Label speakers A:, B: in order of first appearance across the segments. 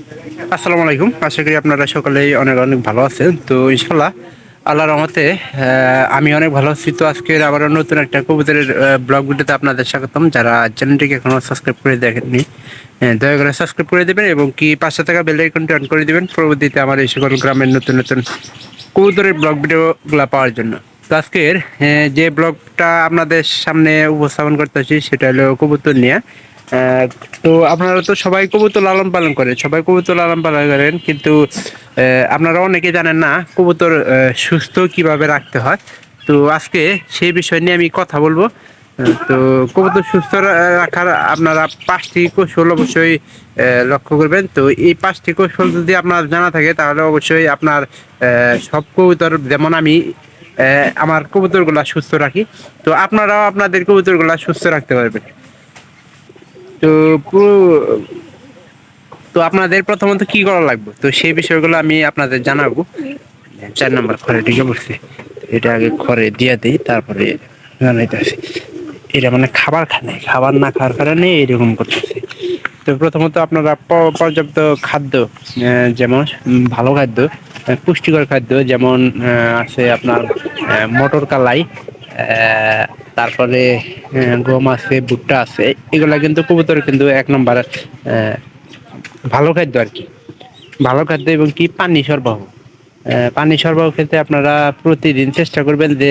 A: আসসালামু আলাইকুম। আশা করি আপনারা সকলেই অনেক অনেক ভালো আছেন। তো ইনশাল্লাহ আল্লাহর রহমতে আমি অনেক ভালো আছি। তো আজকের আবারও নতুন একটা কবুতরের ব্লগ ভিডিওতে আপনাদের স্বাগতম। যারা চ্যানেলটিকে এখনো সাবস্ক্রাইব করে দেখেননি, দয়া করে সাবস্ক্রাইব করে দেবেন এবং কি পাশে থাকা বেল আইকনটি অন করে দেবেন পরবর্তীতে আমার এই সকল গ্রামের নতুন নতুন কবুতরের ব্লগ ভিডিওগুলো পাওয়ার জন্য। তো আজকের যে ব্লগটা আপনাদের সামনে উপস্থাপন করতেছি সেটা হলো কবুতর নিয়ে। আহ, তো আপনারা তো সবাই কবুতর লালন পালন করেন, সবাই কবুতর লালন পালন করেন, কিন্তু আপনারা অনেকে জানেন না কবুতর সুস্থ কিভাবে রাখতে হয়। তো আজকে সেই বিষয় নিয়ে আমি কথা বলবো। তো কবুতর সুস্থ রাখার আপনারা 5টি কৌশল অবশ্যই লক্ষ্য করবেন। তো এই 5টি কৌশল যদি আপনার জানা থাকে তাহলে অবশ্যই আপনার সব কবুতর, যেমন আমি আমার কবুতরগুলা সুস্থ রাখি, তো আপনারাও আপনাদের কবুতরগুলা সুস্থ রাখতে পারবেন। তো তো আপনাদের প্রথমত কি করা লাগবে, তো সেই বিষয়গুলো আমি আপনাদের জানাবো। 4 নম্বর খড়ে ঢুকে পড়ছে, এটা আগে খড়ে দিয়ে দিই, তারপরে জানাইতেছি। এটা মানে খাবার খায়, খাবার না খাওয়ার কারণে এরকম করতেছে। তো প্রথমত আপনারা পর্যাপ্ত খাদ্য, যেমন ভালো খাদ্য, পুষ্টিকর খাদ্য, যেমন আছে আপনার মটর কালাই, তারপরে গম আছে, ভুট্টা আছে, এগুলা কিন্তু কবুতর কিন্তু 1 নম্বর ভালো খাদ্য আর কি। ভালো খাদ্য এবং কি পানি সরবরাহ, পানি সরবরাহ ক্ষেত্রে আপনারা প্রতিদিন চেষ্টা করবেন যে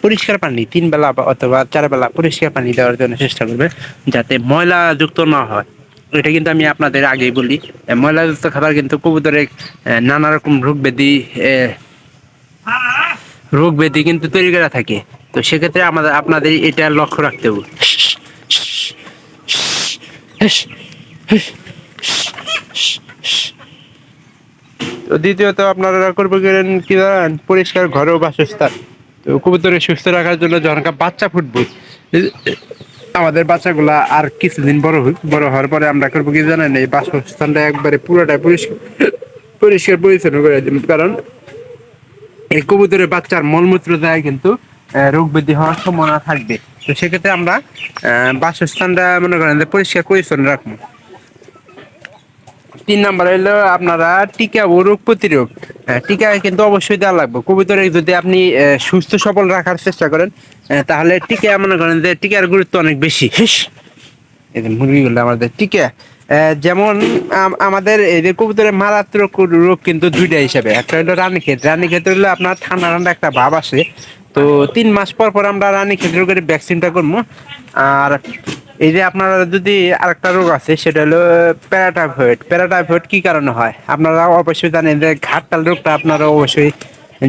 A: পরিষ্কার পানি 3 বেলা অথবা 4 বেলা পরিষ্কার পানি দেওয়ার জন্য চেষ্টা করবেন, যাতে ময়লা যুক্ত না হয়। এটা কিন্তু আমি আপনাদের আগেই বলি, ময়লাযুক্ত খাবার কিন্তু কবুতরের নানা রকম রোগ ব্যাধি কিন্তু তৈরি করা থাকে। তো সেক্ষেত্রে আপনাদের এটা লক্ষ্য রাখতে হবে। তো দ্বিতীয়ত আপনারা করবেন কি জানেন, পরিষ্কার ঘর ও বাসস্থান। তো কবুতরের সুস্থ রাখার জন্য যখন বাচ্চা ফুটবে, আমাদের বাচ্চাগুলা আর কিছুদিন বড় হোক, বড় হওয়ার পরে আমরা করবো কি জানেন, এই বাসস্থানটা একবারে পুরোটাই পরিষ্কার পরিষ্কার পরিচ্ছন্ন করে দিন। কারণ এই কবুতরের বাচ্চার মলমূত্র দেয় কিন্তু রোগ বৃদ্ধি হওয়ার সম্ভাবনা থাকবে। তো সেক্ষেত্রে আমরা বাসস্থানটা মনে করেন যে পরিষ্কার পরিচ্ছন্ন রাখবো। 3 নম্বর হইলো আপনারা টিকা ও রোগ প্রতিরোধ। টিকা কিন্তু অবশ্যই দেওয়া লাগবে কবুতরে। যদি আপনি সুস্থ সবল রাখার চেষ্টা করেন, তাহলে টিকা মনে করেন যে টিকার গুরুত্ব অনেক বেশি। এই যে মুরগিগুলো আমাদের টিকা, যেমন আমাদের এই যে কবুতরের মারাত্মক রোগ কিন্তু 2টা হিসাবে। একটা হলো রানীক্ষেত। রানীক্ষেত হলো আপনার ঠান্ডা ঠান্ডা একটা ভাব আসে। তো 3 মাস পর পর আমরা রানীক্ষেত রোগের ভ্যাকসিনটা করবো। আর এই যে আপনারা যদি আরেকটা রোগ আছে সেটা হলো প্যারাটাইফয়েড। প্যারাটাইফয়েড কি কারণে হয় আপনারা অবশ্যই জানেন, যে ঘাটতাল রোগটা আপনারা অবশ্যই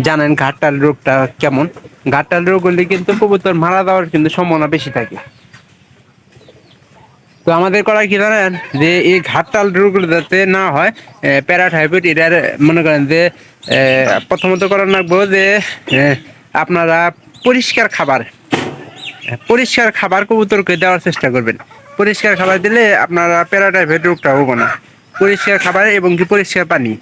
A: জানেন। ঘাটতাল রোগটা কেমন? ঘাটতাল রোগ হলে কিন্তু কবুতর মারা যাওয়ার কিন্তু সম্ভাবনা বেশি থাকে। তো আমাদের করা কি জানেন, যে এই ঘাটতাল রোগগুলো যাতে না হয়, প্যারাটাইফয়েড এটার মনে করেন যে প্রথমত করার লাগবো যে আপনারা পরিষ্কার খাবার, পরিষ্কার খাবার কবুতরকে দেওয়ার চেষ্টা করবেন। পরিষ্কার খাবার দিলে আপনারা প্যারাটাইফয়েড রোগটা হবে না। পরিষ্কার খাবার এবং কি পরিষ্কার পানি।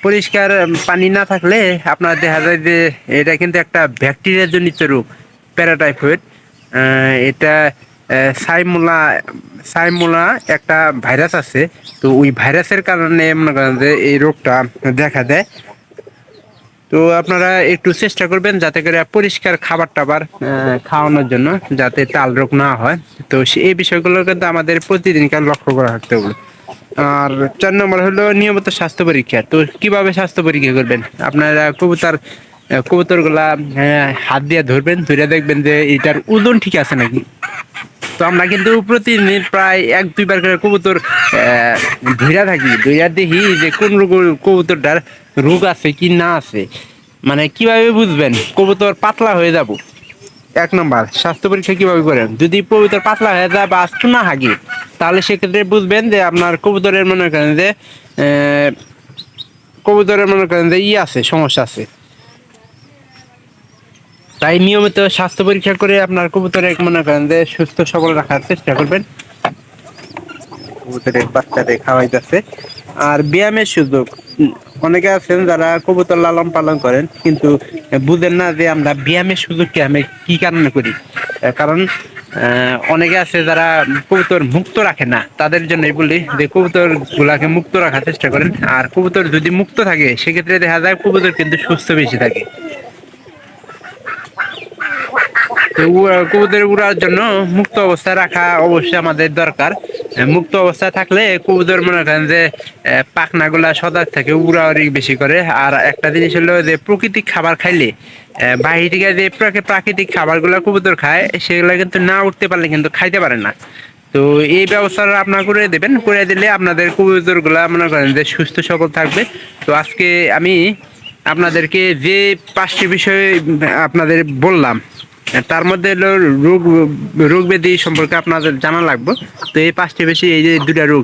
A: পরিষ্কার পানি না থাকলে আপনার দেখা যায় যে এটা কিন্তু একটা ব্যাকটেরিয়া জনিত রোগ, প্যারাটাইফয়েড। এটা সাইমোলা সাইমোলা একটা ভাইরাস আছে। তো ওই ভাইরাসের কারণে মনে করেন যে এই রোগটা দেখা দেয়। তো আপনারা একটু চেষ্টা করবেন যাতে করে পরিষ্কার খাবার টাবার খাওয়ানোর জন্য, যাতে তাল রোগ না হয়। তো এই বিষয়গুলো কিন্তু আমাদের প্রতিদিনকার লক্ষ্য করা রাখতে হবে। আর 4 নম্বর হলো নিয়মিত স্বাস্থ্য পরীক্ষা। তো কিভাবে স্বাস্থ্য পরীক্ষা করবেন, আপনারা কবুতরগুলা হাত দিয়ে ধরবেন, ধরে দেখবেন যে এটার ওজন ঠিক আছে নাকি। তো আমরা কিন্তু প্রতিদিন প্রায় 1-2 বার করে কবুতর ধইরা থাকি, ধইরা দেখি যে কোন রোগ কবুতরটার রোগ আছে কি না আছে। মানে কিভাবে বুঝবেন কবুতর পাতলা হয়ে যাব? 1 নম্বর স্বাস্থ্য পরীক্ষা কিভাবে করেন, যদি কবুতর পাতলা হয়ে যায় বা আস্তু না হাগি, তাহলে সেক্ষেত্রে বুঝবেন যে আপনার কবুতরের মনে করেন যে কবুতরের মনে করেন যে আছে, সমস্যা আছে। তাই নিয়মিত স্বাস্থ্য পরীক্ষা করে আপনার কবুতরের মনে করেন যে সুস্থ সবল রাখার চেষ্টা করবেন। কবুতরের বাচ্চাদের খাওয়াইতেছে। আর ব্যায়ামের সুযোগ, অনেকে আছেন যারা কবুতর লালন পালন করেন কিন্তু বুঝেন না যে আমরা ব্যায়ামের সুযোগকে আমি কি কারণে করি। কারণ অনেকে আছে যারা কবুতর মুক্ত রাখে না, তাদের জন্যই বলি যে কবুতর গুলাকে মুক্ত রাখার চেষ্টা করেন। আর কবুতর যদি মুক্ত থাকে সেক্ষেত্রে দেখা যায় কবুতর কিন্তু সুস্থ বেশি থাকে। তো কবুতর উড়ার জন্য মুক্ত অবস্থায় রাখা অবশ্যই আমাদের দরকার। মুক্ত অবস্থায় থাকলে কবুতর মনে করেন যে পাখনা গুলা সজাগ থাকে, উড়াউড়ি বেশি করে। আর একটা জিনিস হলো যে প্রকৃতিক খাবার খাইলে বাহির থেকে যে প্রাকৃতিক খাবারগুলো কবুতর খায় সেগুলো কিন্তু না উঠতে পারলে কিন্তু খাইতে পারে না। তো এই ব্যবস্থাটা আপনার করে দেবেন, করে দিলে আপনাদের কবুতর গুলা মনে করেন যে সুস্থ সবল থাকবে। তো আজকে আমি আপনাদেরকে যে 5টি বিষয় আপনাদের বললাম, তার মধ্যে হলো রোগ রোগ ব্যাধি সম্পর্কে আপনাদের জানা লাগবে। তো এই 5টি বেশি, এই যে দুটা রোগ,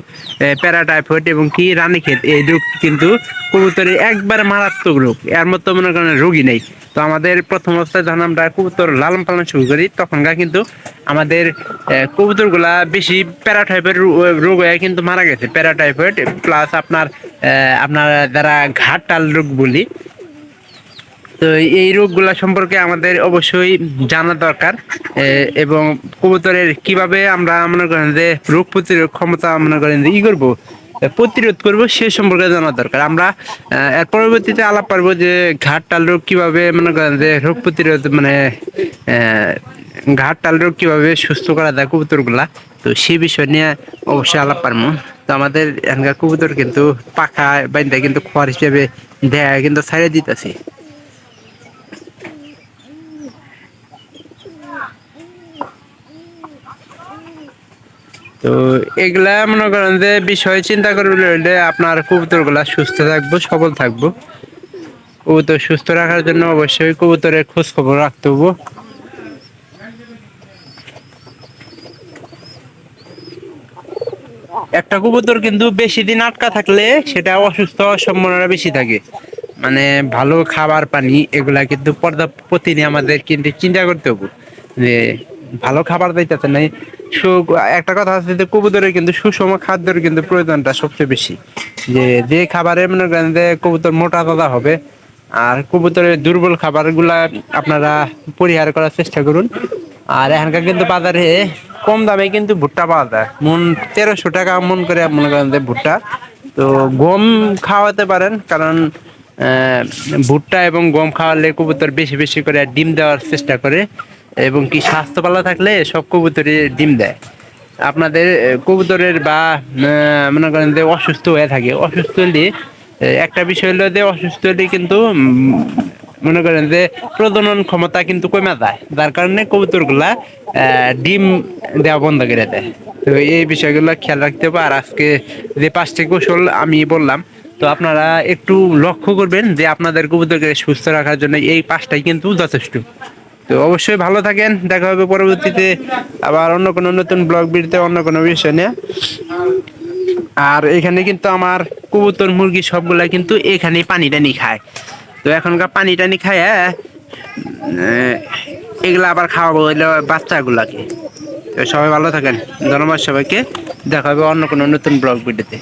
A: প্যারাটাইফয়েড এবং কি রানীক্ষেত, এই রোগ কিন্তু কবুতরের একবার মারাত্মক রোগ, এর মতো মনে করেন রোগী নেই। তো আমাদের প্রথম অবস্থায় যখন আমরা কবুতর লালন পালন শুরু করি তখনকার কিন্তু আমাদের কবুতর গুলা বেশি প্যারাটাইফয়েড রোগ হয়ে কিন্তু মারা গেছে। প্যারাটাইফয়েড প্লাস আপনার আপনার যারা ঘাটটাল রোগ বলি, তো এই রোগগুলা সম্পর্কে আমাদের অবশ্যই জানা দরকার। এবং কবুতরের কিভাবে আমরা মনে করেন যে রোগ প্রতিরোধ ক্ষমতা মনে করেন যে করবো, প্রতিরোধ করবো, সে সম্পর্কে জানা দরকার। আমরা এর পরবর্তীতে আলাপ পারবো যে ঘাটটাল রোগ কিভাবে মনে করেন যে রোগ প্রতিরোধ মানে ঘাটটাল রোগ কিভাবে সুস্থ করা যায় কবুতর গুলা। তো সেই বিষয় নিয়ে অবশ্যই আলাপ পারবো। তো আমাদের এখানকার কবুতর কিন্তু পাখা বাইন্দা কিন্তু খড় হিসেবে দেয়া কিন্তু ছাড়ে দিতেছি। তো এগুলা মনে করেন যে বিষয় চিন্তা করলে হইলে আপনার কবুতর গুলা সুস্থ থাকবো, সবল থাকবো। কবুতর সুস্থ রাখার জন্য অবশ্যই কবুতরের খোঁজ খবর রাখতে হবো। একটা কবুতর কিন্তু বেশি দিন আটকা থাকলে সেটা অসুস্থ হওয়ার সম্ভাবনা বেশি থাকে। মানে ভালো খাবার পানি এগুলা কিন্তু পর্যাপ্ত প্রতিদিন আমাদের কিন্তু চিন্তা করতে হবে যে ভালো খাবার দিতেছে নাই। একটা কথা আছে যে কবুতরের কিন্তু সুষম খাদ্যের কিন্তু প্রয়োজনটা সবচেয়ে বেশি। যে খাবারে মনে করেন যে কবুতর মোটা তাজা হবে। আর কবুতরের দুর্বল খাবারগুলা আপনারা পরিহার করার চেষ্টা করুন। আর এখানকার কিন্তু বাজারে কম দামে কিন্তু ভুট্টা পাওয়া যায়, মন 1300 টাকা মন করে মনে করেন যে ভুট্টা। তো গম খাওয়াতে পারেন, কারণ ভুট্টা এবং গম খাওয়ালে কবুতর বেশি বেশি করে ডিম দেওয়ার চেষ্টা করে। এবং কি স্বাস্থ্য ভালো থাকলে সব কবুতরই ডিম দেয়। আপনাদের কবুতরের বা মনে করেন যে অসুস্থ হয়ে থাকে, অসুস্থ হলে একটা বিষয় হলো যে অসুস্থ হলে কিন্তু মনে করেন যে প্রজনন ক্ষমতা কিন্তু কমে যায়, যার কারণে কবুতর গুলা ডিম দেওয়া বন্ধ করে দেয়। তো এই বিষয়গুলো খেয়াল রাখতে হবে। আর আজকে যে 5টি কৌশল আমি বললাম, তো আপনারা একটু লক্ষ্য করবেন যে আপনাদের কবুতরকে সুস্থ রাখার জন্য এই 5টাই কিন্তু যথেষ্ট। তো অবশ্যই ভালো থাকেন, দেখা হবে পরবর্তীতে আবার অন্য কোনো নতুন ব্লগ ভিডিওতে অন্য কোনো বিষয় নিয়ে। আর এখানে কিন্তু আমার কবুতর মুরগি সবগুলা কিন্তু এখানেই পানি টানি খায়। তো এখনকার পানি টানি খায় এগুলা আবার খাওয়াবো হইলো বাচ্চাগুলাকে। তো সবাই ভালো থাকেন, ধন্যবাদ সবাইকে, দেখা হবে অন্য কোনো নতুন ব্লগ ভিডিওতে।